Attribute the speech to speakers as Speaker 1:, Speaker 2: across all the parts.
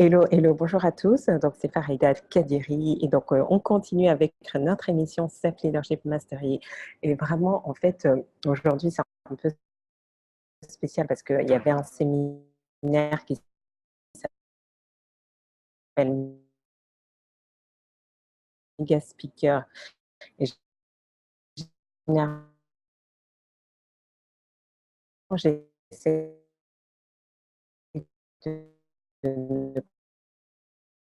Speaker 1: hello, bonjour à tous. Donc, c'est Farida Kadiri. Et donc, on continue avec notre émission Self Leadership Mastery. Et vraiment, en fait, aujourd'hui, c'est un peu spécial parce qu'il y avait un séminaire qui s'appelle Mega Speaker. Et généralement, j'essaie de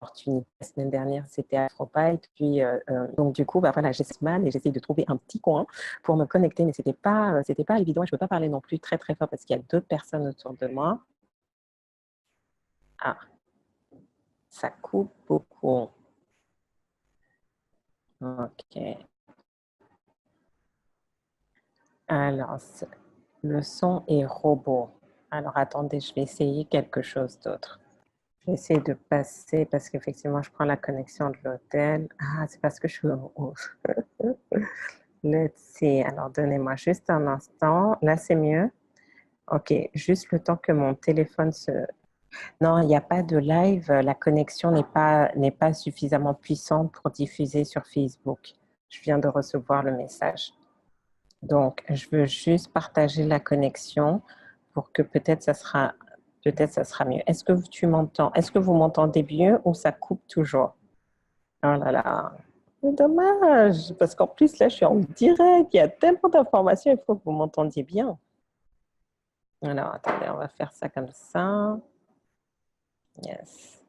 Speaker 1: opportunité. La semaine dernière, c'était à Afropa. Et puis, donc, du coup, bah, voilà, j'ai cette man et j'essaie de trouver un petit coin pour me connecter. Mais ce n'était pas évident. Je ne peux pas parler non plus très, très fort parce qu'il y a d'autres personnes autour de moi. Ah, ça coupe beaucoup. OK. Alors, le son est robot. Alors, attendez, je vais essayer quelque chose d'autre. Je vais essayer de passer parce qu'effectivement, je prends la connexion de l'hôtel. Ah, c'est parce que je suis au... Let's see. Alors, donnez-moi juste un instant. Là, c'est mieux. OK, juste le temps que mon téléphone se... Non, il n'y a pas de live. La connexion n'est pas suffisamment puissante pour diffuser sur Facebook. Je viens de recevoir le message. Donc, je veux juste partager la connexion pour que peut-être ça sera mieux. Est-ce que tu m'entends? Est-ce que vous m'entendez mieux ou ça coupe toujours? Oh là là, c'est dommage, parce qu'en plus, là, je suis en direct. Il y a tellement d'informations, il faut que vous m'entendiez bien. Alors, attendez, on va faire ça comme ça. Yes.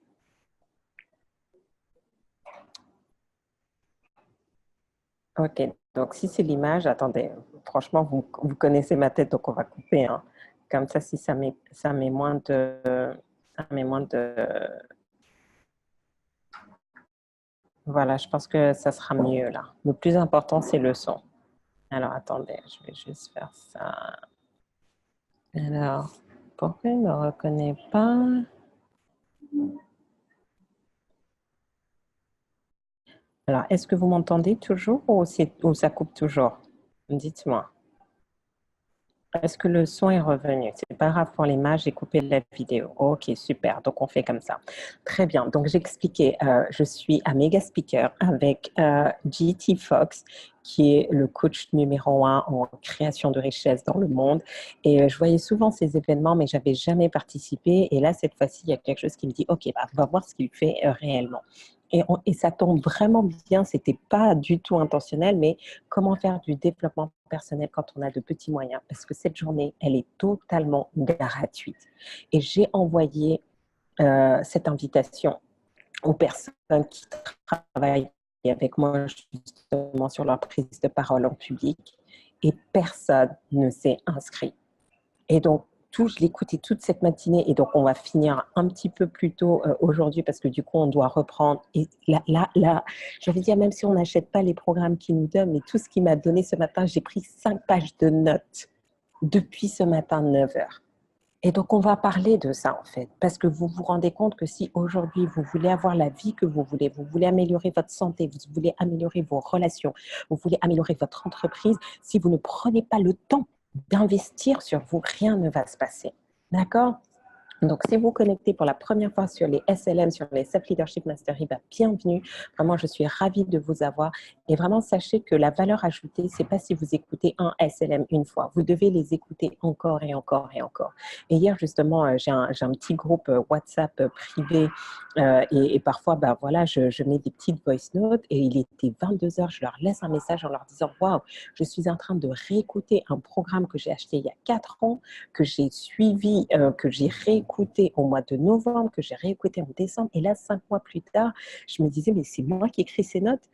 Speaker 1: OK, donc si c'est l'image, attendez, franchement, vous connaissez ma tête, donc on va couper, hein. Comme ça, si ça met moins de... Ça met moins de... Voilà, je pense que ça sera mieux là. Le plus important, c'est le son. Alors, attendez, je vais juste faire ça. Alors, pourquoi il ne me reconnaît pas? Alors, est-ce que vous m'entendez toujours ou ça coupe toujours? Dites-moi. Est-ce que le son est revenu? C'est pas grave pour l'image, j'ai coupé la vidéo. Ok, super. Donc, on fait comme ça. Très bien. Donc, j'expliquais, je suis à Mega Speaker avec GT Fox, qui est le coach numéro 1 en création de richesse dans le monde. Et je voyais souvent ces événements, mais j'avais jamais participé. Et là, cette fois-ci, il y a quelque chose qui me dit, OK, bah, on va voir ce qu'il fait réellement. Et ça tombe vraiment bien, c'était pas du tout intentionnel, mais comment faire du développement personnel quand on a de petits moyens? Parce que cette journée, elle est totalement gratuite. Et j'ai envoyé cette invitation aux personnes qui travaillent avec moi justement sur leur prise de parole en public et personne ne s'est inscrit. Et donc, je l'ai écouté toute cette matinée et donc on va finir un petit peu plus tôt aujourd'hui parce que du coup, on doit reprendre. Et là, j'ai envie de dire, même si on n'achète pas les programmes qu'ils nous donnent, mais tout ce qu'il m'a donné ce matin, j'ai pris 5 pages de notes depuis ce matin, 9 heures. Et donc, on va parler de ça, en fait, parce que vous vous rendez compte que si aujourd'hui, vous voulez avoir la vie que vous voulez améliorer votre santé, vous voulez améliorer vos relations, vous voulez améliorer votre entreprise, si vous ne prenez pas le temps d'investir sur vous, rien ne va se passer. D'accord? Donc, si vous connectez pour la première fois sur les SLM, sur les Self Leadership Mastery, bah, bienvenue. Vraiment, je suis ravie de vous avoir. Et vraiment, sachez que la valeur ajoutée, c'est pas si vous écoutez un SLM une fois. Vous devez les écouter encore et encore et encore. Et hier, justement, j'ai un petit groupe WhatsApp privé et parfois, bah, voilà, je mets des petites voice notes et il était 22 heures. Je leur laisse un message en leur disant, waouh, je suis en train de réécouter un programme que j'ai acheté il y a 4 ans, que j'ai suivi, que j'ai réécouté au mois de novembre, que j'ai réécouté en décembre. Et là, 5 mois plus tard, je me disais, mais c'est moi qui écris ces notes.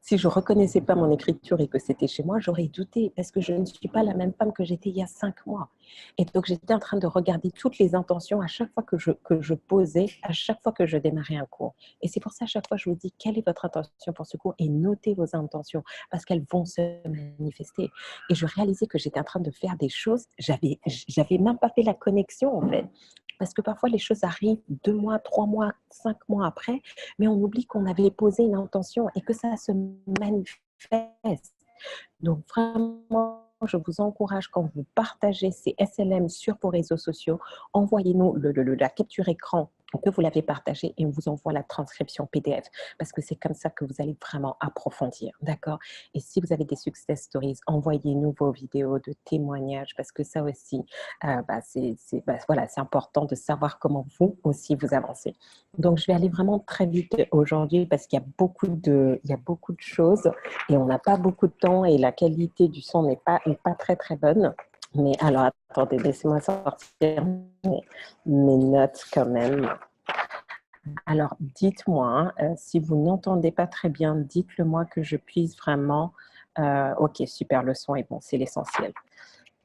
Speaker 1: Si je ne reconnaissais pas mon écriture et que c'était chez moi, j'aurais douté parce que je ne suis pas la même femme que j'étais il y a 5 mois. Et donc, j'étais en train de regarder toutes les intentions à chaque fois que je posais, à chaque fois que je démarrais un cours. Et c'est pour ça, à chaque fois, je vous dis, quelle est votre intention pour ce cours? Et notez vos intentions parce qu'elles vont se manifester. Et je réalisais que j'étais en train de faire des choses, j'avais même pas fait la connexion, en fait. Parce que parfois, les choses arrivent 2 mois, 3 mois, 5 mois après, mais on oublie qu'on avait posé une intention et que ça se manifeste. Donc vraiment, je vous encourage quand vous partagez ces SLM sur vos réseaux sociaux, envoyez-nous la capture écran que vous l'avez partagé et on vous envoie la transcription PDF parce que c'est comme ça que vous allez vraiment approfondir, d'accord? Et si vous avez des success stories, envoyez-nous vos vidéos de témoignages parce que ça aussi, voilà, c'est important de savoir comment vous aussi vous avancez. Donc, je vais aller vraiment très vite aujourd'hui parce qu'il y a il y a beaucoup de choses et on n'a pas beaucoup de temps et la qualité du son n'est pas très, très bonne. Mais alors, attendez, laissez-moi sortir mes notes quand même. Alors, dites-moi, si vous n'entendez pas très bien, dites-le moi que je puisse vraiment... ok, super, le son est bon, c'est l'essentiel.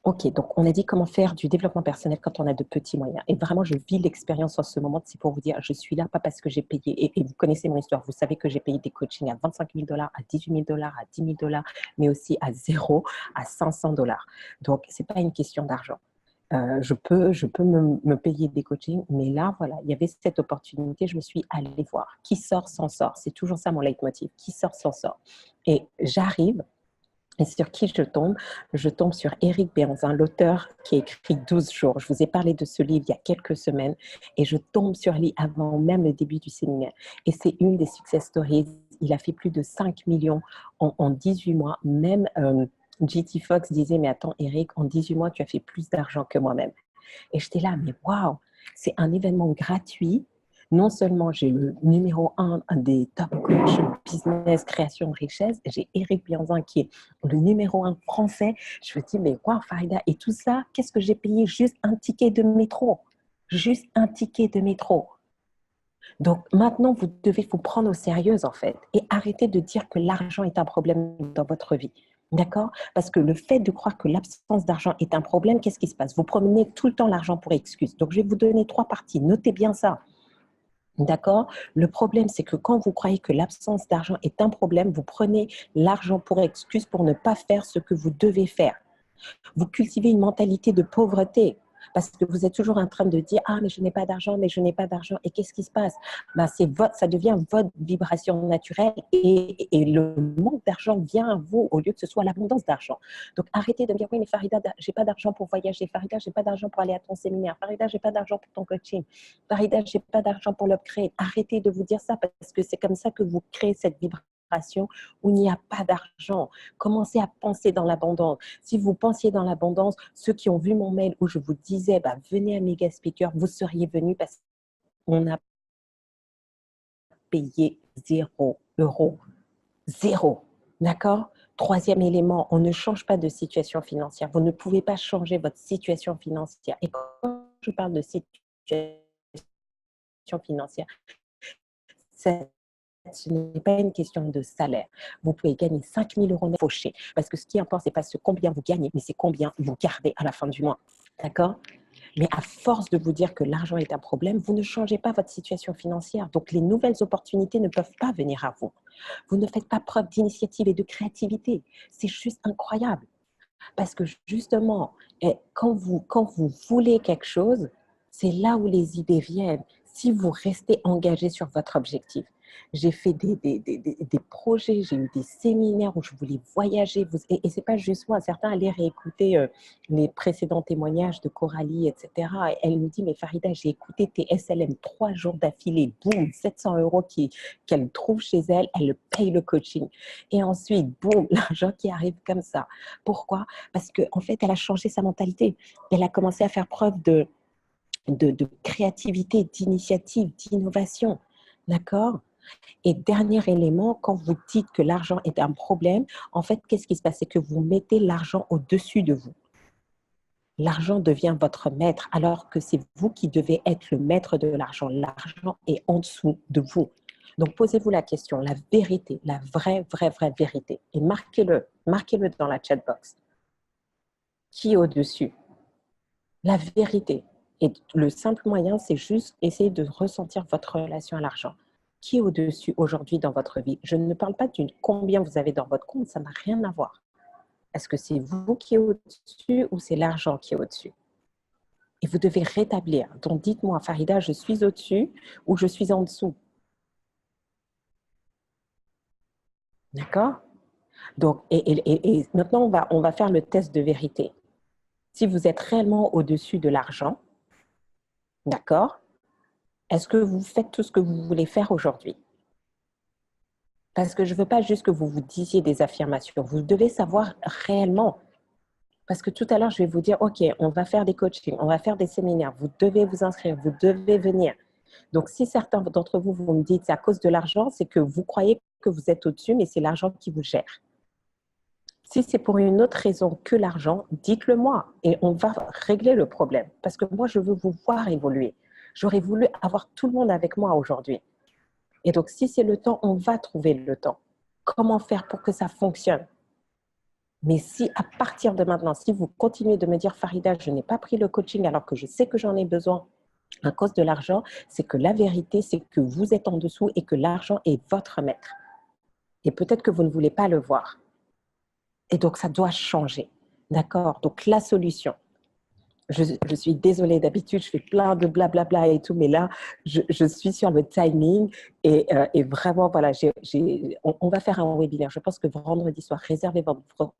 Speaker 1: Ok, donc on a dit comment faire du développement personnel quand on a de petits moyens. Et vraiment, je vis l'expérience en ce moment. C'est pour vous dire, je suis là pas parce que j'ai payé, et vous connaissez mon histoire, vous savez que j'ai payé des coachings à 25 000 $, à 18 000 $, à 10 000 $, mais aussi à 0, à 500 $. Donc, ce n'est pas une question d'argent. Je peux me payer des coachings, mais là, voilà, il y avait cette opportunité, je me suis allée voir. Qui sort, s'en sort. C'est toujours ça mon leitmotiv. Qui sort, s'en sort. Et j'arrive, et sur qui je tombe? Je tombe sur Éric Bernzin, l'auteur qui a écrit 12 jours. Je vous ai parlé de ce livre il y a quelques semaines et je tombe sur lui avant même le début du séminaire. Et c'est une des success stories. Il a fait plus de 5 millions en 18 mois. Même GT Fox disait, mais attends Éric, en 18 mois, tu as fait plus d'argent que moi-même. Et j'étais là, mais waouh, c'est un événement gratuit. Non seulement j'ai le numéro 1 des top coachs business, création, richesse, j'ai Éric Bernzin qui est le numéro 1 français. Je me dis, mais waouh, Farida, et tout ça, qu'est-ce que j'ai payé? Juste un ticket de métro. Juste un ticket de métro. Donc maintenant, vous devez vous prendre au sérieux en fait et arrêter de dire que l'argent est un problème dans votre vie. D'accord? Parce que le fait de croire que l'absence d'argent est un problème, qu'est-ce qui se passe? Vous prenez tout le temps l'argent pour excuse. Donc je vais vous donner 3 parties. Notez bien ça. D'accord? Le problème, c'est que quand vous croyez que l'absence d'argent est un problème, vous prenez l'argent pour excuse pour ne pas faire ce que vous devez faire. Vous cultivez une mentalité de pauvreté parce que vous êtes toujours en train de dire « Ah, mais je n'ai pas d'argent, mais je n'ai pas d'argent. » Et qu'est-ce qui se passe? Ça devient votre vibration naturelle et le manque d'argent vient à vous au lieu que ce soit l'abondance d'argent. Donc, arrêtez de me dire « Oui, mais Farida, j'ai pas d'argent pour voyager. Farida, j'ai pas d'argent pour aller à ton séminaire. Farida, j'ai pas d'argent pour ton coaching. Farida, j'ai pas d'argent pour l'upgrade. » Arrêtez de vous dire ça parce que c'est comme ça que vous créez cette vibration où il n'y a pas d'argent. Commencez à penser dans l'abondance. Si vous pensiez dans l'abondance, ceux qui ont vu mon mail où je vous disais, venez à Mega Speaker, vous seriez venus parce qu'on a payé 0 €. 0. D'accord? Troisième élément, on ne change pas de situation financière. Vous ne pouvez pas changer votre situation financière. Et quand je parle de situation financière, ce n'est pas une question de salaire. Vous pouvez gagner 5 000 € net fauché. Parce que ce qui importe, ce n'est pas combien vous gagnez, mais c'est combien vous gardez à la fin du mois. D'accord? Mais à force de vous dire que l'argent est un problème, vous ne changez pas votre situation financière. Donc, les nouvelles opportunités ne peuvent pas venir à vous. Vous ne faites pas preuve d'initiative et de créativité. C'est juste incroyable. Parce que justement, quand vous voulez quelque chose, c'est là où les idées viennent. Si vous restez engagé sur votre objectif. J'ai fait des projets, j'ai eu des séminaires où je voulais voyager. Et ce n'est pas juste moi. Certains allaient réécouter les précédents témoignages de Coralie, etc. Et elle me dit, mais Farida, j'ai écouté tes SLM 3 jours d'affilée. Boum, 700 € qu'elle trouve chez elle. Elle paye le coaching. Et ensuite, boum, l'argent qui arrive comme ça. Pourquoi? Parce qu'en fait, elle a changé sa mentalité. Elle a commencé à faire preuve de créativité, d'initiative, d'innovation. D'accord? Et dernier élément, quand vous dites que l'argent est un problème, en fait, qu'est-ce qui se passe? C'est que vous mettez l'argent au-dessus de vous. L'argent devient votre maître, alors que c'est vous qui devez être le maître de l'argent. L'argent est en dessous de vous. Donc, posez-vous la question, la vérité, la vraie vérité. Et marquez-le dans la chat box. Qui est au-dessus? La vérité. Et le simple moyen, c'est juste essayer de ressentir votre relation à l'argent. Qui est au-dessus aujourd'hui dans votre vie? Je ne parle pas de combien vous avez dans votre compte, ça n'a rien à voir. Est-ce que c'est vous qui êtes au-dessus ou c'est l'argent qui est au-dessus? Et vous devez rétablir. Donc dites-moi, Farida, je suis au-dessus ou je suis en dessous? D'accord? Donc, et maintenant, on va faire le test de vérité. Si vous êtes réellement au-dessus de l'argent, d'accord? Est-ce que vous faites tout ce que vous voulez faire aujourd'hui? Parce que je ne veux pas juste que vous vous disiez des affirmations. Vous devez savoir réellement. Parce que tout à l'heure, je vais vous dire, OK, on va faire des coachings, on va faire des séminaires. Vous devez vous inscrire, vous devez venir. Donc, si certains d'entre vous, vous me dites c'est à cause de l'argent, c'est que vous croyez que vous êtes au-dessus, mais c'est l'argent qui vous gère. Si c'est pour une autre raison que l'argent, dites-le moi et on va régler le problème. Parce que moi, je veux vous voir évoluer. J'aurais voulu avoir tout le monde avec moi aujourd'hui. Et donc, si c'est le temps, on va trouver le temps. Comment faire pour que ça fonctionne? Mais si à partir de maintenant, si vous continuez de me dire, Farida, je n'ai pas pris le coaching alors que je sais que j'en ai besoin à cause de l'argent, c'est que la vérité, c'est que vous êtes en dessous et que l'argent est votre maître. Et peut-être que vous ne voulez pas le voir. Et donc, ça doit changer. D'accord? Donc, la solution. Je suis désolée, d'habitude, je fais plein de blablabla et tout, mais là, je suis sur le timing et vraiment, voilà, on va faire un webinaire. Je pense que vendredi soir, réservez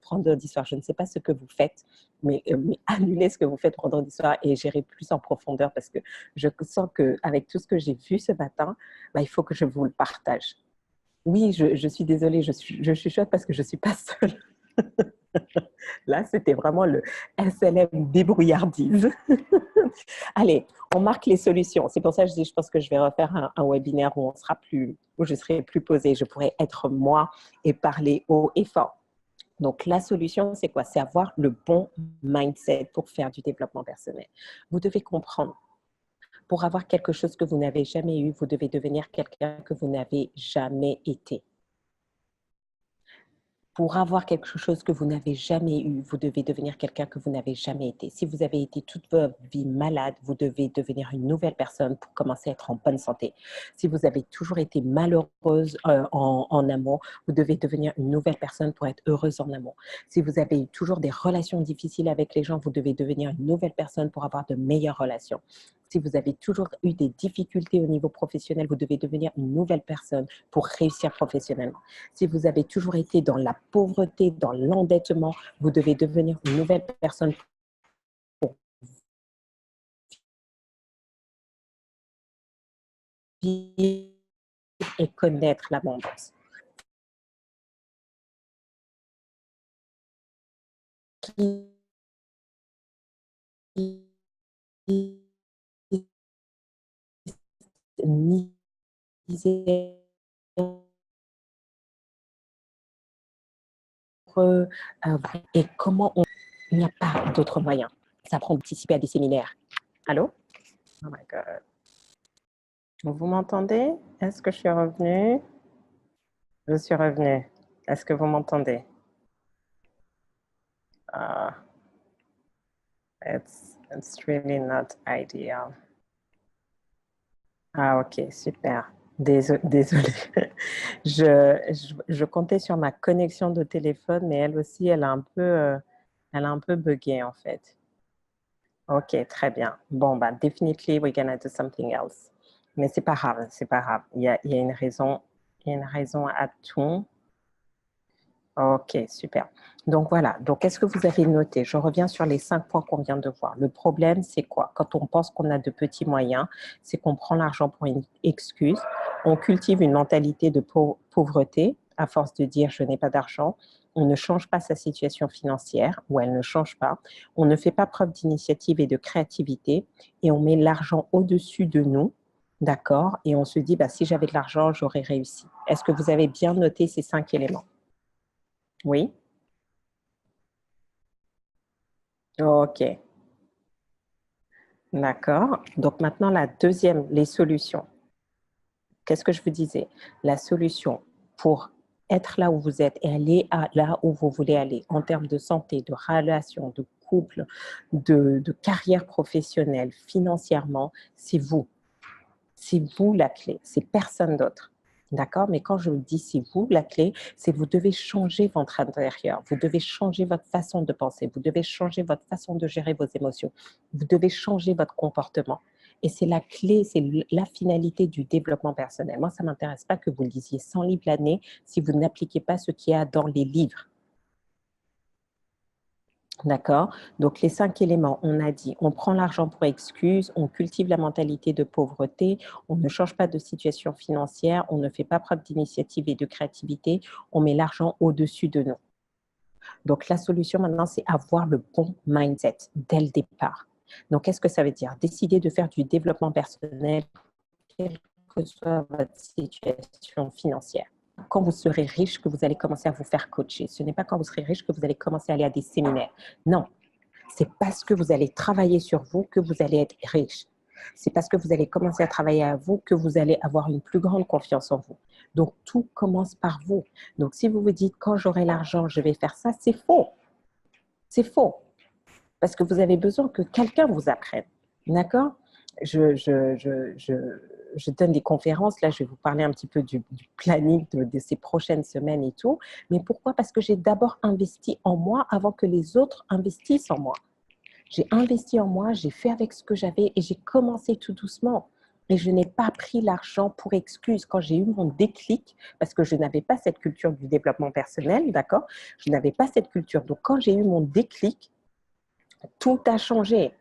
Speaker 1: vendredi soir. Je ne sais pas ce que vous faites, mais annulez ce que vous faites vendredi soir et j'irai plus en profondeur parce que je sens qu'avec tout ce que j'ai vu ce matin, bah, il faut que je vous le partage. Oui, je suis désolée, je chuchote parce que je ne suis pas seule. Là, c'était vraiment le SLM débrouillardise. Allez, on marque les solutions. C'est pour ça que je dis, je pense que je vais refaire un webinaire où je serai plus posée. Je pourrai être moi et parler haut et fort. Donc, la solution, c'est quoi? C'est avoir le bon mindset pour faire du développement personnel. Vous devez comprendre, pour avoir quelque chose que vous n'avez jamais eu, vous devez devenir quelqu'un que vous n'avez jamais été. Pour avoir quelque chose que vous n'avez jamais eu, vous devez devenir quelqu'un que vous n'avez jamais été. Si vous avez été toute votre vie malade, vous devez devenir une nouvelle personne pour commencer à être en bonne santé. Si vous avez toujours été malheureuse en amour, vous devez devenir une nouvelle personne pour être heureuse en amour. Si vous avez eu toujours des relations difficiles avec les gens, vous devez devenir une nouvelle personne pour avoir de meilleures relations. Si vous avez toujours eu des difficultés au niveau professionnel, vous devez devenir une nouvelle personne pour réussir professionnellement. Si vous avez toujours été dans la pauvreté, dans l'endettement, vous devez devenir une nouvelle personne pour vivre et connaître l'abondance. Et comment on... Il n'y a pas d'autre moyen. Ça prend de participer à des séminaires. Allô? Oh my God. Vous m'entendez? Est-ce que je suis revenue? Je suis revenue. Est-ce que vous m'entendez? Uh, it's really not ideal. Ah, ok, super. Désolée. Je comptais sur ma connexion de téléphone, mais elle aussi, elle a un peu bugué en fait. Ok, très bien. Bon, bah, definitely we're gonna do something else. Mais c'est pas grave, c'est pas grave. Il y a il y a une raison à tout. Ok, super. Donc voilà. Donc, qu'est-ce que vous avez noté? Je reviens sur les 5 points qu'on vient de voir. Le problème, c'est quoi? Quand on pense qu'on a de petits moyens, c'est qu'on prend l'argent pour une excuse. On cultive une mentalité de pauvreté à force de dire je n'ai pas d'argent. On ne change pas sa situation financière ou elle ne change pas. On ne fait pas preuve d'initiative et de créativité et on met l'argent au-dessus de nous. D'accord? Et on se dit, bah, si j'avais de l'argent, j'aurais réussi. Est-ce que vous avez bien noté ces 5 éléments? Oui? Ok, d'accord. Donc maintenant, la deuxième, les solutions. Qu'est-ce que je vous disais? La solution pour être là où vous êtes et aller là où vous voulez aller en termes de santé, de relation, de couple, de carrière professionnelle, financièrement, c'est vous. C'est vous la clé, c'est personne d'autre. D'accord? Mais quand je vous dis c'est vous la clé, c'est vous devez changer votre intérieur, vous devez changer votre façon de penser, vous devez changer votre façon de gérer vos émotions, vous devez changer votre comportement. Et c'est la clé, c'est la finalité du développement personnel. Moi, ça ne m'intéresse pas que vous lisiez 100 livres l'année si vous n'appliquez pas ce qu'il y a dans les livres. D'accord? Donc, les 5 éléments, on a dit, on prend l'argent pour excuse, on cultive la mentalité de pauvreté, on ne change pas de situation financière, on ne fait pas preuve d'initiative et de créativité, on met l'argent au-dessus de nous. Donc, la solution maintenant, c'est avoir le bon mindset dès le départ. Donc, qu'est-ce que ça veut dire? Décider de faire du développement personnel, quelle que soit votre situation financière. Quand vous serez riche, que vous allez commencer à vous faire coacher. Ce n'est pas quand vous serez riche que vous allez commencer à aller à des séminaires. Non, c'est parce que vous allez travailler sur vous que vous allez être riche. C'est parce que vous allez commencer à travailler à vous que vous allez avoir une plus grande confiance en vous. Donc, tout commence par vous. Donc, si vous vous dites, quand j'aurai l'argent, je vais faire ça, c'est faux. C'est faux. Parce que vous avez besoin que quelqu'un vous apprenne. D'accord? Je donne des conférences. Là, je vais vous parler un petit peu du planning de ces prochaines semaines et tout. Mais pourquoi? Parce que j'ai d'abord investi en moi avant que les autres investissent en moi. J'ai investi en moi, j'ai fait avec ce que j'avais et j'ai commencé tout doucement. Et je n'ai pas pris l'argent pour excuse. Quand j'ai eu mon déclic, parce que je n'avais pas cette culture du développement personnel, d'accord? Je n'avais pas cette culture. Donc, quand j'ai eu mon déclic, tout a changé.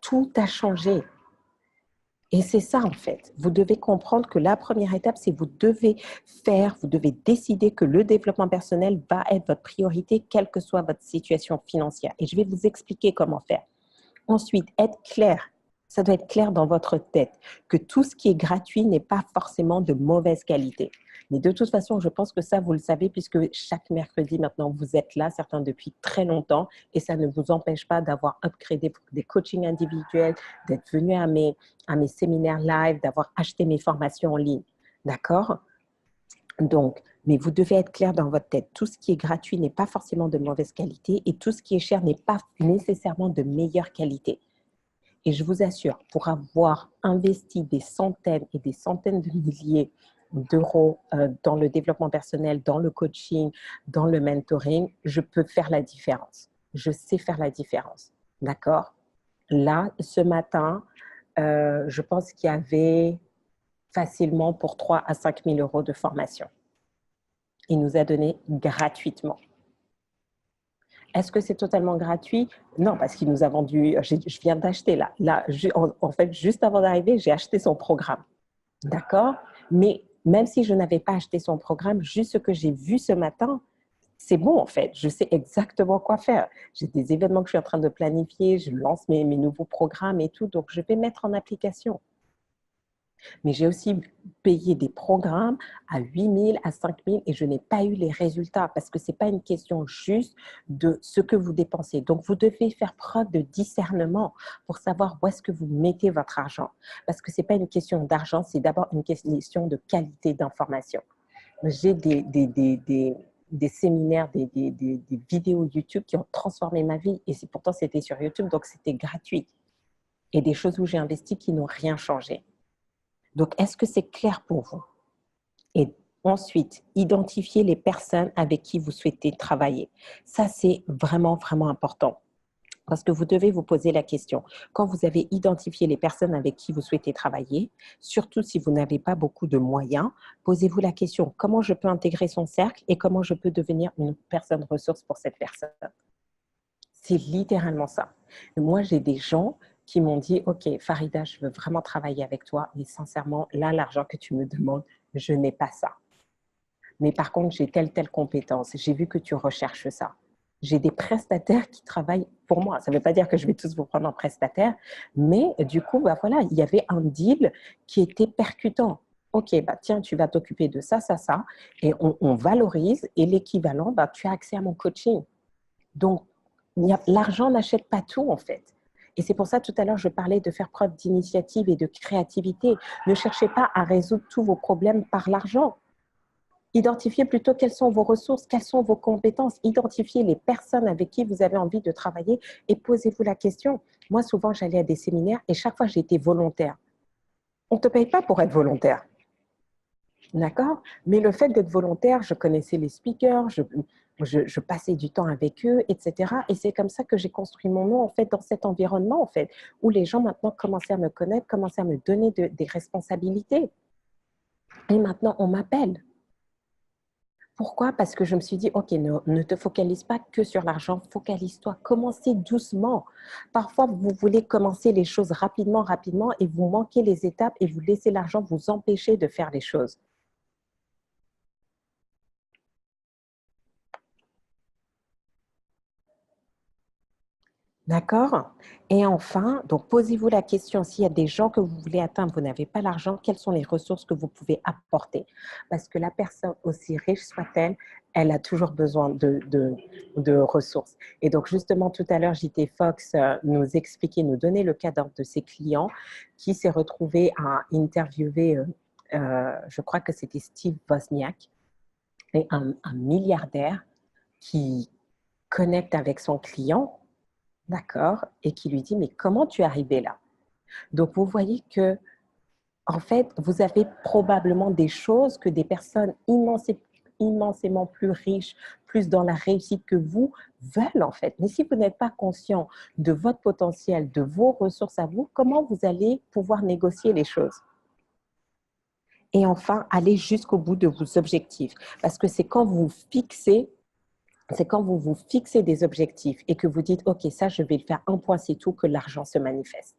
Speaker 1: Tout a changé. Et c'est ça, en fait. Vous devez comprendre que la première étape, c'est vous devez décider que le développement personnel va être votre priorité, quelle que soit votre situation financière. Et je vais vous expliquer comment faire. Ensuite, être clair. Ça doit être clair dans votre tête que tout ce qui est gratuit n'est pas forcément de mauvaise qualité. Mais de toute façon, je pense que ça, vous le savez, puisque chaque mercredi, maintenant, vous êtes là, certains depuis très longtemps, et ça ne vous empêche pas d'avoir upgradé pour des coachings individuels, d'être venu à mes séminaires live, d'avoir acheté mes formations en ligne. D'accord? Donc, mais vous devez être clair dans votre tête. Tout ce qui est gratuit n'est pas forcément de mauvaise qualité et tout ce qui est cher n'est pas nécessairement de meilleure qualité. Et je vous assure, pour avoir investi des centaines et des centaines de milliers d'euros dans le développement personnel, dans le coaching, dans le mentoring, je peux faire la différence. Je sais faire la différence. D'accord? Là, ce matin, je pense qu'il y avait facilement pour 3 à 5 000 euros de formation. Il nous a donné gratuitement. Est-ce que c'est totalement gratuit? Non, parce qu'il nous a vendu, je viens d'acheter là. En fait, juste avant d'arriver, j'ai acheté son programme. D'accord? Mais même si je n'avais pas acheté son programme, juste ce que j'ai vu ce matin, c'est bon en fait. Je sais exactement quoi faire. J'ai des événements que je suis en train de planifier, je lance mes nouveaux programmes et tout, donc je vais mettre en application. Mais j'ai aussi payé des programmes à 8 000, à 5 000 et je n'ai pas eu les résultats parce que ce n'est pas une question juste de ce que vous dépensez. Donc, vous devez faire preuve de discernement pour savoir où est-ce que vous mettez votre argent. Parce que ce n'est pas une question d'argent, c'est d'abord une question de qualité d'information. J'ai des séminaires, des vidéos YouTube qui ont transformé ma vie et pourtant c'était sur YouTube, donc c'était gratuit. Et des choses où j'ai investi qui n'ont rien changé. Donc, est-ce que c'est clair pour vous? Et ensuite, identifier les personnes avec qui vous souhaitez travailler. Ça, c'est vraiment, vraiment important. Parce que vous devez vous poser la question. Quand vous avez identifié les personnes avec qui vous souhaitez travailler, surtout si vous n'avez pas beaucoup de moyens, posez-vous la question, comment je peux intégrer son cercle et comment je peux devenir une personne ressource pour cette personne? C'est littéralement ça. Moi, j'ai des gens qui m'ont dit, OK, Farida, je veux vraiment travailler avec toi, mais sincèrement, là, l'argent que tu me demandes, je n'ai pas ça. Mais par contre, j'ai telle compétence. J'ai vu que tu recherches ça. J'ai des prestataires qui travaillent pour moi. Ça ne veut pas dire que je vais tous vous prendre en prestataire, mais du coup, bah voilà, il y avait un deal qui était percutant. OK, bah tiens, tu vas t'occuper de ça, et on valorise, et l'équivalent, bah, tu as accès à mon coaching. Donc, l'argent n'achète pas tout, en fait. Et c'est pour ça, tout à l'heure, je parlais de faire preuve d'initiative et de créativité. Ne cherchez pas à résoudre tous vos problèmes par l'argent. Identifiez plutôt quelles sont vos ressources, quelles sont vos compétences. Identifiez les personnes avec qui vous avez envie de travailler et posez-vous la question. Moi, souvent, j'allais à des séminaires et chaque fois, j'ai été volontaire. On ne te paye pas pour être volontaire. D'accord? Mais le fait d'être volontaire, je connaissais les speakers, je passais du temps avec eux, etc. Et c'est comme ça que j'ai construit mon nom, en fait, dans cet environnement, en fait, où les gens maintenant commençaient à me connaître, commençaient à me donner des responsabilités. Et maintenant, on m'appelle. Pourquoi? Parce que je me suis dit, OK, ne te focalise pas que sur l'argent, focalise-toi, commencez doucement. Parfois, vous voulez commencer les choses rapidement, rapidement, et vous manquez les étapes et vous laissez l'argent vous empêcher de faire les choses. D'accord? Et enfin, donc posez-vous la question, s'il y a des gens que vous voulez atteindre, vous n'avez pas l'argent, quelles sont les ressources que vous pouvez apporter? Parce que la personne, aussi riche soit-elle, elle a toujours besoin de ressources. Et donc justement, tout à l'heure, JT Fox nous expliquait, nous donnait le cas d'un de ses clients qui s'est retrouvé à interviewer, je crois que c'était Steve Wozniak, et un milliardaire qui connecte avec son client. D'accord. Et qui lui dit, mais comment tu es arrivé là? Donc, vous voyez que, en fait, vous avez probablement des choses que des personnes immensément plus riches, plus dans la réussite que vous, veulent en fait. Mais si vous n'êtes pas conscient de votre potentiel, de vos ressources à vous, comment vous allez pouvoir négocier les choses? Et enfin, aller jusqu'au bout de vos objectifs. Parce que c'est quand vous vous fixez des objectifs et que vous dites, OK, ça, je vais le faire un point, c'est tout, que l'argent se manifeste.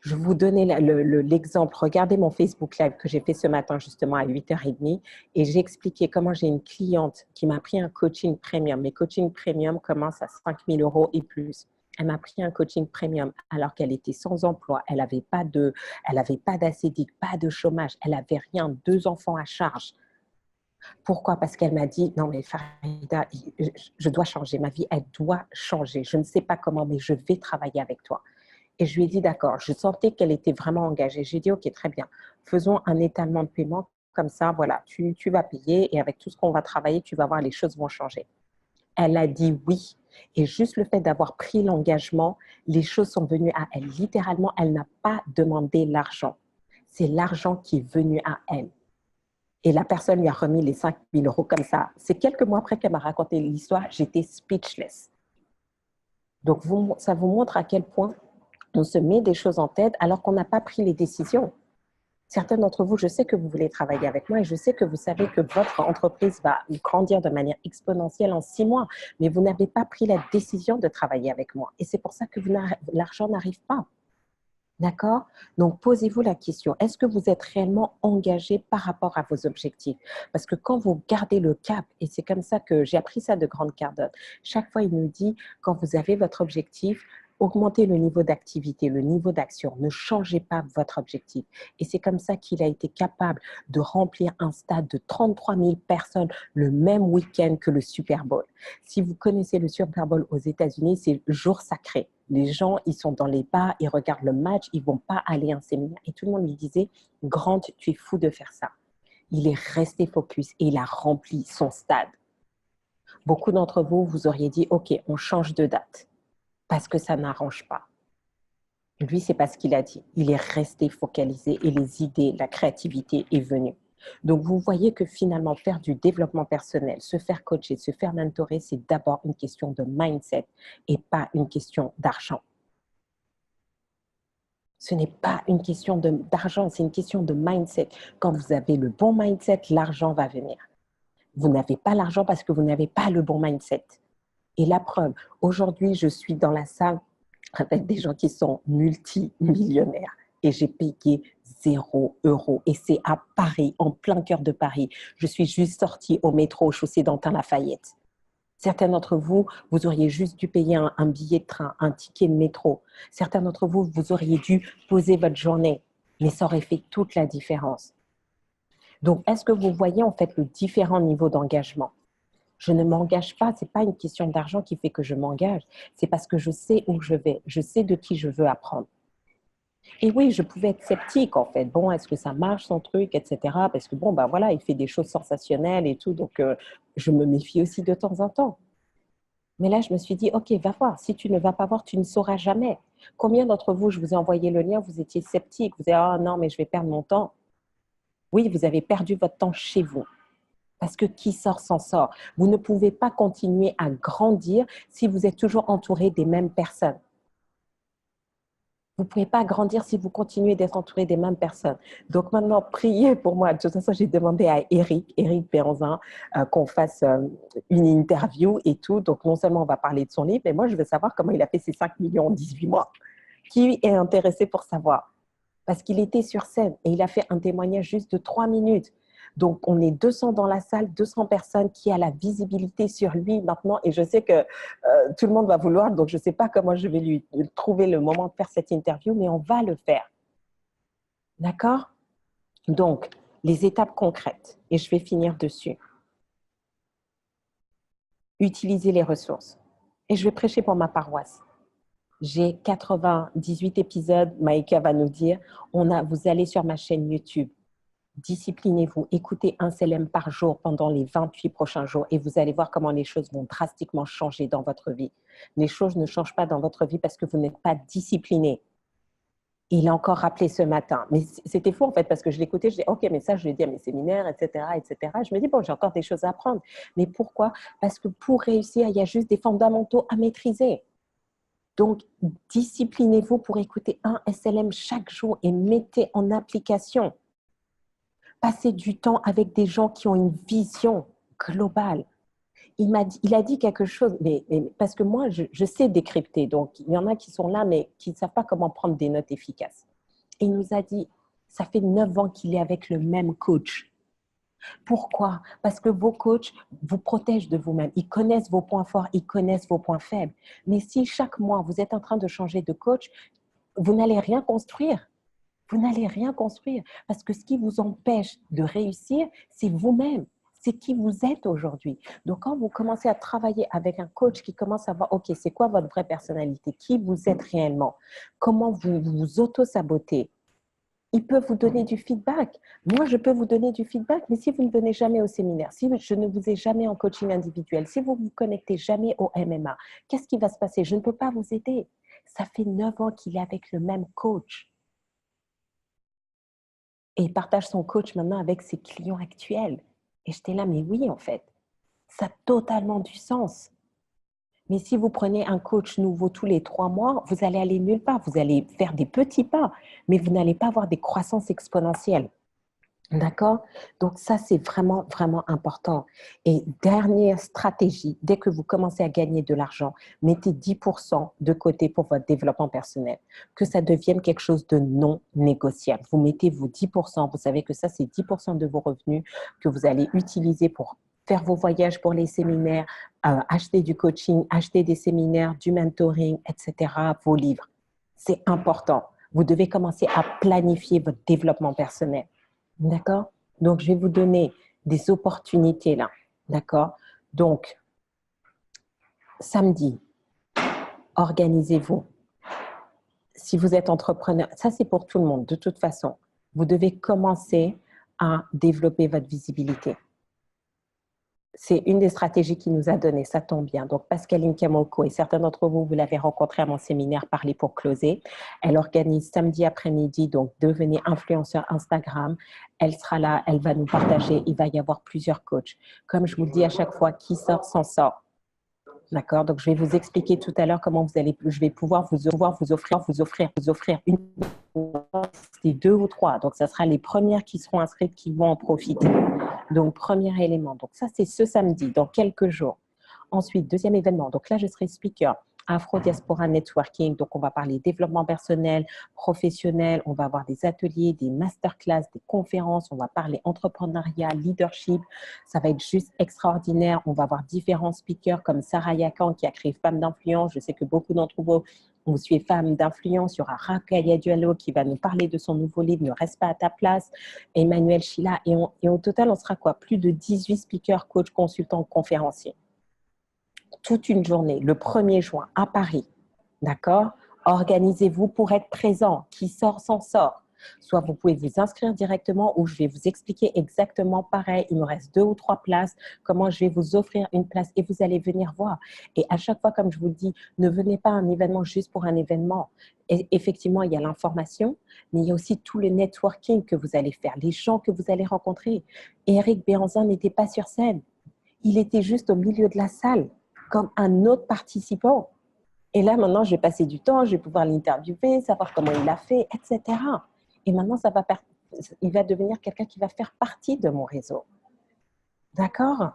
Speaker 1: Je vais vous donner l'exemple. Regardez mon Facebook Live que j'ai fait ce matin justement à 8h30 et j'ai expliqué comment j'ai une cliente qui m'a pris un coaching premium. Mes coachings premium commencent à 5 000 € et plus. Elle m'a pris un coaching premium alors qu'elle était sans emploi. Elle n'avait pas d'ACD, pas de chômage. Elle n'avait rien, 2 enfants à charge. Pourquoi? Parce qu'elle m'a dit, non mais Farida, je dois changer. Ma vie, elle doit changer. Je ne sais pas comment, mais je vais travailler avec toi. Et je lui ai dit, d'accord, je sentais qu'elle était vraiment engagée. J'ai dit, OK, très bien, faisons un étalement de paiement. Comme ça, voilà, tu vas payer et avec tout ce qu'on va travailler, tu vas voir, les choses vont changer. Elle a dit oui. Et juste le fait d'avoir pris l'engagement, les choses sont venues à elle. Littéralement, elle n'a pas demandé l'argent. C'est l'argent qui est venu à elle. Et la personne lui a remis les 5 000 € comme ça. C'est quelques mois après qu'elle m'a raconté l'histoire, j'étais speechless. Donc, ça vous montre à quel point on se met des choses en tête alors qu'on n'a pas pris les décisions. Certains d'entre vous, je sais que vous voulez travailler avec moi et je sais que vous savez que votre entreprise va grandir de manière exponentielle en 6 mois, mais vous n'avez pas pris la décision de travailler avec moi. Et c'est pour ça que l'argent n'arrive pas. D'accord? Donc, posez-vous la question, est-ce que vous êtes réellement engagé par rapport à vos objectifs? Parce que quand vous gardez le cap, et c'est comme ça que j'ai appris ça de Grant Cardone, chaque fois il nous dit, quand vous avez votre objectif, augmentez le niveau d'activité, le niveau d'action, ne changez pas votre objectif. Et c'est comme ça qu'il a été capable de remplir un stade de 33 000 personnes le même week-end que le Super Bowl. Si vous connaissez le Super Bowl aux États-Unis, c'est le jour sacré. Les gens, ils sont dans les bars, ils regardent le match, ils ne vont pas aller à un séminaire. Et tout le monde lui disait, Grant, tu es fou de faire ça. Il est resté focus et il a rempli son stade. Beaucoup d'entre vous, vous auriez dit, OK, on change de date parce que ça n'arrange pas. Lui, c'est pas ce qu'il a dit. Il est resté focalisé et les idées, la créativité est venue. Donc, vous voyez que finalement, faire du développement personnel, se faire coacher, se faire mentorer, c'est d'abord une question de mindset et pas une question d'argent. Ce n'est pas une question d'argent, c'est une question de mindset. Quand vous avez le bon mindset, l'argent va venir. Vous n'avez pas l'argent parce que vous n'avez pas le bon mindset. Et la preuve, aujourd'hui, je suis dans la salle avec des gens qui sont multimillionnaires et j'ai payé 0 € et c'est à Paris, en plein cœur de Paris. Je suis juste sortie au métro, chaussée d'Antin-Lafayette. Certains d'entre vous, vous auriez juste dû payer un billet de train, un ticket de métro. Certains d'entre vous, vous auriez dû poser votre journée, mais ça aurait fait toute la différence. Donc, est-ce que vous voyez en fait le différent niveau d'engagement? Je ne m'engage pas, ce n'est pas une question d'argent qui fait que je m'engage, c'est parce que je sais où je vais, je sais de qui je veux apprendre. Et oui, je pouvais être sceptique en fait. Bon, est-ce que ça marche son truc, etc. Parce que bon, ben voilà, il fait des choses sensationnelles et tout, donc je me méfie aussi de temps en temps. Mais là, je me suis dit, OK, va voir. Si tu ne vas pas voir, tu ne sauras jamais. Combien d'entre vous, je vous ai envoyé le lien, vous étiez sceptique, vous avez dit, oh non, mais je vais perdre mon temps. Oui, vous avez perdu votre temps chez vous. Parce que qui sort s'en sort. Vous ne pouvez pas continuer à grandir si vous êtes toujours entouré des mêmes personnes. Vous ne pouvez pas grandir si vous continuez d'être entouré des mêmes personnes. Donc maintenant, priez pour moi. De toute façon, j'ai demandé à Eric Bérenzin, qu'on fasse une interview et tout. Donc non seulement on va parler de son livre, mais moi, je veux savoir comment il a fait ses 5 millions en 18 mois. Qui est intéressé pour savoir? Parce qu'il était sur scène et il a fait un témoignage juste de 3 minutes. Donc, on est 200 dans la salle, 200 personnes qui a la visibilité sur lui maintenant. Et je sais que tout le monde va vouloir, donc je ne sais pas comment je vais lui trouver le moment de faire cette interview, mais on va le faire. D'accord? Donc, les étapes concrètes, et je vais finir dessus. Utilisez les ressources. Et je vais prêcher pour ma paroisse. J'ai 98 épisodes, Maïka va nous dire, vous allez sur ma chaîne YouTube. Disciplinez-vous, écoutez un CLM par jour pendant les 28 prochains jours et vous allez voir comment les choses vont drastiquement changer dans votre vie. Les choses ne changent pas dans votre vie parce que vous n'êtes pas discipliné. Il a encore rappelé ce matin, mais c'était fou en fait parce que je l'écoutais, je dis ok, mais ça je l'ai dit à mes séminaires, etc., etc. Je me dis bon, j'ai encore des choses à apprendre, mais pourquoi? Parce que pour réussir, il y a juste des fondamentaux à maîtriser. Donc, disciplinez-vous pour écouter un SLM chaque jour et mettez en application. Passez du temps avec des gens qui ont une vision globale. Il a dit quelque chose, mais parce que moi, je sais décrypter. Donc, il y en a qui sont là, mais qui ne savent pas comment prendre des notes efficaces. Et il nous a dit, ça fait 9 ans qu'il est avec le même coach. Pourquoi? Parce que vos coachs vous protègent de vous-même. Ils connaissent vos points forts, ils connaissent vos points faibles. Mais si chaque mois, vous êtes en train de changer de coach, vous n'allez rien construire. Vous n'allez rien construire parce que ce qui vous empêche de réussir, c'est vous-même. C'est qui vous êtes aujourd'hui. Donc, quand vous commencez à travailler avec un coach qui commence à voir, OK, c'est quoi votre vraie personnalité? Qui vous êtes réellement? Comment vous vous auto-sabotez? Il peut vous donner du feedback. Moi, je peux vous donner du feedback, mais si vous ne venez jamais au séminaire, si je ne vous ai jamais en coaching individuel, si vous ne vous connectez jamais au MMA, qu'est-ce qui va se passer? Je ne peux pas vous aider. Ça fait 9 ans qu'il est avec le même coach. Et il partage son coach maintenant avec ses clients actuels. Et j'étais là, mais oui, en fait, ça a totalement du sens. Mais si vous prenez un coach nouveau tous les 3 mois, vous allez aller nulle part. Vous allez faire des petits pas, mais vous n'allez pas avoir des croissances exponentielles. D'accord? Donc ça, c'est vraiment, vraiment important. Et dernière stratégie, dès que vous commencez à gagner de l'argent, mettez 10% de côté pour votre développement personnel. Que ça devienne quelque chose de non négociable. Vous mettez vos 10%, vous savez que ça, c'est 10% de vos revenus que vous allez utiliser pour faire vos voyages pour les séminaires, acheter du coaching, acheter des séminaires, du mentoring, etc., vos livres. C'est important. Vous devez commencer à planifier votre développement personnel. D'accord? Donc, je vais vous donner des opportunités là. D'accord? Donc, samedi, organisez-vous. Si vous êtes entrepreneur, ça c'est pour tout le monde, de toute façon. Vous devez commencer à développer votre visibilité. C'est une des stratégies qu'il nous a donné, ça tombe bien. Donc, Pascaline Kamoko, et certains d'entre vous, vous l'avez rencontrée à mon séminaire Parler pour closer. Elle organise samedi après-midi, donc devenez influenceur Instagram. Elle sera là, elle va nous partager, il va y avoir plusieurs coachs. Comme je vous le dis à chaque fois, qui sort s'en sort. D'accord? Donc, je vais vous expliquer tout à l'heure comment je vais pouvoir vous offrir une des 2 ou 3. Donc, ça sera les premières qui seront inscrites qui vont en profiter. Donc, premier élément. Donc, ça, c'est ce samedi, dans quelques jours. Ensuite, deuxième événement. Donc là, je serai speaker. Afro Diaspora Networking. Donc, on va parler développement personnel, professionnel. On va avoir des ateliers, des masterclass, des conférences. On va parler entrepreneuriat, leadership. Ça va être juste extraordinaire. On va avoir différents speakers comme Sarah Yakan qui a créé Femmes d'influence. Je sais que beaucoup d'entre vous suivez Femmes d'influence. Il y aura Rakaya Diallo qui va nous parler de son nouveau livre « Ne reste pas à ta place ». Emmanuel Chila. Et au total, on sera quoi? Plus de 18 speakers, coachs, consultants, conférenciers. Toute une journée, le 1er juin, à Paris. D'accord? Organisez-vous pour être présent. Qui sort, s'en sort. Soit vous pouvez vous inscrire directement ou je vais vous expliquer exactement pareil. Il me reste 2 ou 3 places. Comment je vais vous offrir une place et vous allez venir voir. Et à chaque fois, comme je vous le dis, ne venez pas à un événement juste pour un événement. Et effectivement, il y a l'information, mais il y a aussi tout le networking que vous allez faire, les gens que vous allez rencontrer. Eric Bérenzin n'était pas sur scène. Il était juste au milieu de la salle, comme un autre participant. Et là, maintenant, je vais passer du temps, je vais pouvoir l'interviewer, savoir comment il a fait, etc. Et maintenant, il va devenir quelqu'un qui va faire partie de mon réseau. D'accord?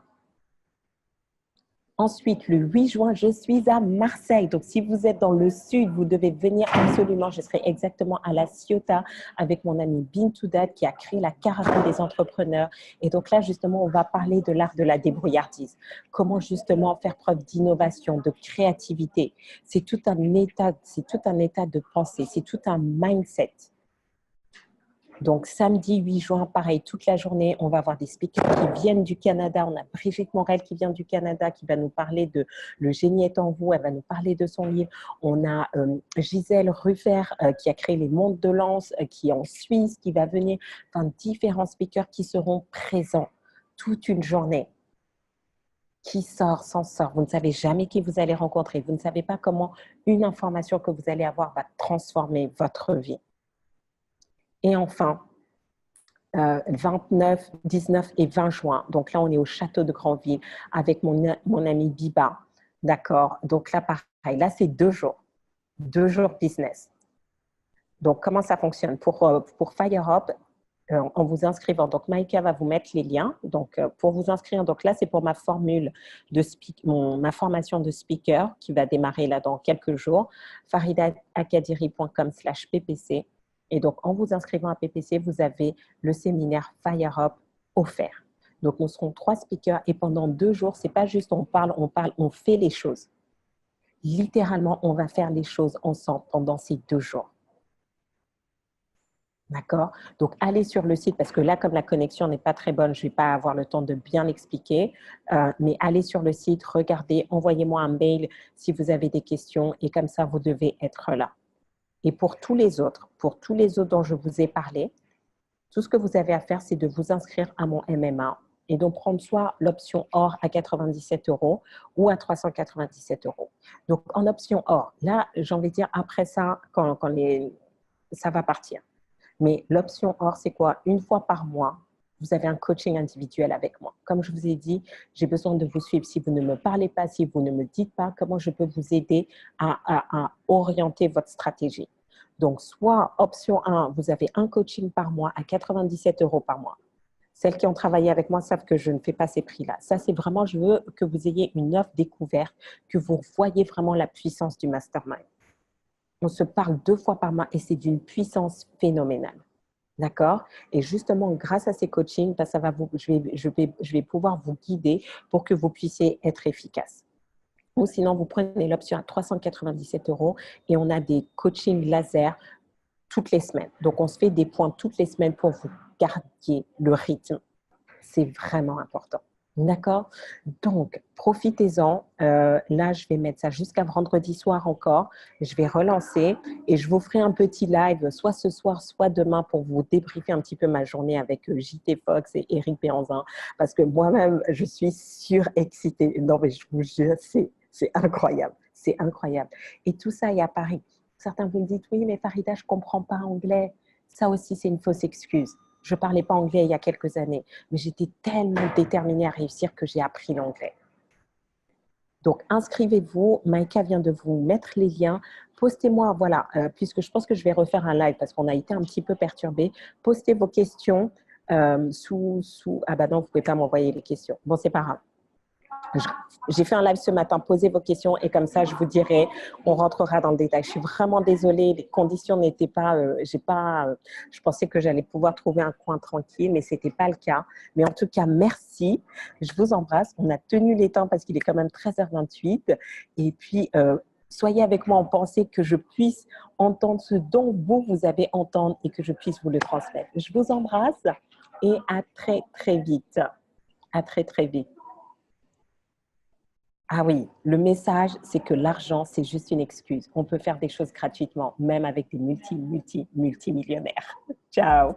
Speaker 1: Ensuite, le 8 juin, je suis à Marseille. Donc, si vous êtes dans le sud, vous devez venir absolument. Je serai exactement à la Ciotat avec mon ami Bintou Dad qui a créé la caravane des entrepreneurs. Et donc là, justement, on va parler de l'art de la débrouillardise. Comment justement faire preuve d'innovation, de créativité. C'est tout un état de pensée. C'est tout un mindset. Donc, samedi 8 juin, pareil, toute la journée, on va avoir des speakers qui viennent du Canada. On a Brigitte Morel qui vient du Canada, qui va nous parler de Le génie est en vous. Elle va nous parler de son livre. On a Gisèle Ruffert qui a créé les mondes de Lens, qui est en Suisse, qui va venir. Enfin, différents speakers qui seront présents toute une journée. Qui sort, s'en sort. Vous ne savez jamais qui vous allez rencontrer. Vous ne savez pas comment une information que vous allez avoir va transformer votre vie. Et enfin, 29, 19 et 20 juin. Donc là, on est au château de Granville avec mon ami Biba. D'accord? Donc là, pareil. Là, c'est 2 jours. 2 jours business. Donc, comment ça fonctionne? Pour FireUp, en vous inscrivant, donc Maïka va vous mettre les liens. Donc, pour vous inscrire, donc là, c'est pour ma formule ma formation de speaker qui va démarrer là dans quelques jours. faridaakadiri.com/ppc. Et donc, en vous inscrivant à PPC, vous avez le séminaire FireUp offert. Donc, nous serons 3 speakers et pendant 2 jours, c'est pas juste on parle, on fait les choses. Littéralement, on va faire les choses ensemble pendant ces 2 jours. D'accord? Donc, allez sur le site parce que là, comme la connexion n'est pas très bonne, je ne vais pas avoir le temps de bien l'expliquer. Mais allez sur le site, regardez, envoyez-moi un mail si vous avez des questions et comme ça, vous devez être là. Et pour tous les autres dont je vous ai parlé, tout ce que vous avez à faire, c'est de vous inscrire à mon MMA et donc prendre soit l'option or à 97 € ou à 397 €. Donc, en option or, là, j'ai envie de dire, après ça, ça va partir. Mais l'option or, c'est quoi? Une fois par mois, vous avez un coaching individuel avec moi. Comme je vous ai dit, j'ai besoin de vous suivre. Si vous ne me parlez pas, si vous ne me dites pas, comment je peux vous aider à orienter votre stratégie? Donc, soit option 1, vous avez un coaching par mois à 97 € par mois. Celles qui ont travaillé avec moi savent que je ne fais pas ces prix-là. Ça, c'est vraiment, je veux que vous ayez une offre découverte, que vous voyez vraiment la puissance du mastermind. On se parle 2 fois par mois et c'est d'une puissance phénoménale. D'accord? Et justement, grâce à ces coachings, je vais pouvoir vous guider pour que vous puissiez être efficace. Ou sinon, vous prenez l'option à 397 € et on a des coachings laser toutes les semaines. Donc, on se fait des points toutes les semaines pour vous garder le rythme. C'est vraiment important. D'accord? Donc, profitez-en. Là, je vais mettre ça jusqu'à vendredi soir encore. Je vais relancer et je vous ferai un petit live, soit ce soir, soit demain, pour vous débriefer un petit peu ma journée avec JT Fox et Eric Péanzin. Parce que moi-même, je suis surexcitée. Non, mais je vous jure, c'est incroyable. C'est incroyable. Et tout ça est à Paris. Certains vous me dites, oui, mais Farida, je ne comprends pas anglais. Ça aussi, c'est une fausse excuse. Je ne parlais pas anglais il y a quelques années, mais j'étais tellement déterminée à réussir que j'ai appris l'anglais. Donc, inscrivez-vous. Maïka vient de vous mettre les liens. Postez-moi, voilà, puisque je pense que je vais refaire un live parce qu'on a été un petit peu perturbés. Postez vos questions sous… Ah bah non, vous ne pouvez pas m'envoyer les questions. Bon, c'est pas grave. J'ai fait un live ce matin, posez vos questions et comme ça, je vous dirai, on rentrera dans le détail. Je suis vraiment désolée, les conditions n'étaient pas, je pensais que j'allais pouvoir trouver un coin tranquille, mais ce n'était pas le cas. Mais en tout cas, merci, je vous embrasse. On a tenu les temps parce qu'il est quand même 13h28 et puis, soyez avec moi en pensée que je puisse entendre ce dont vous avez entendre et que je puisse vous le transmettre. Je vous embrasse et à très, très vite. À très, très vite. Ah oui, le message, c'est que l'argent, c'est juste une excuse. On peut faire des choses gratuitement, même avec des multimillionnaires. Ciao.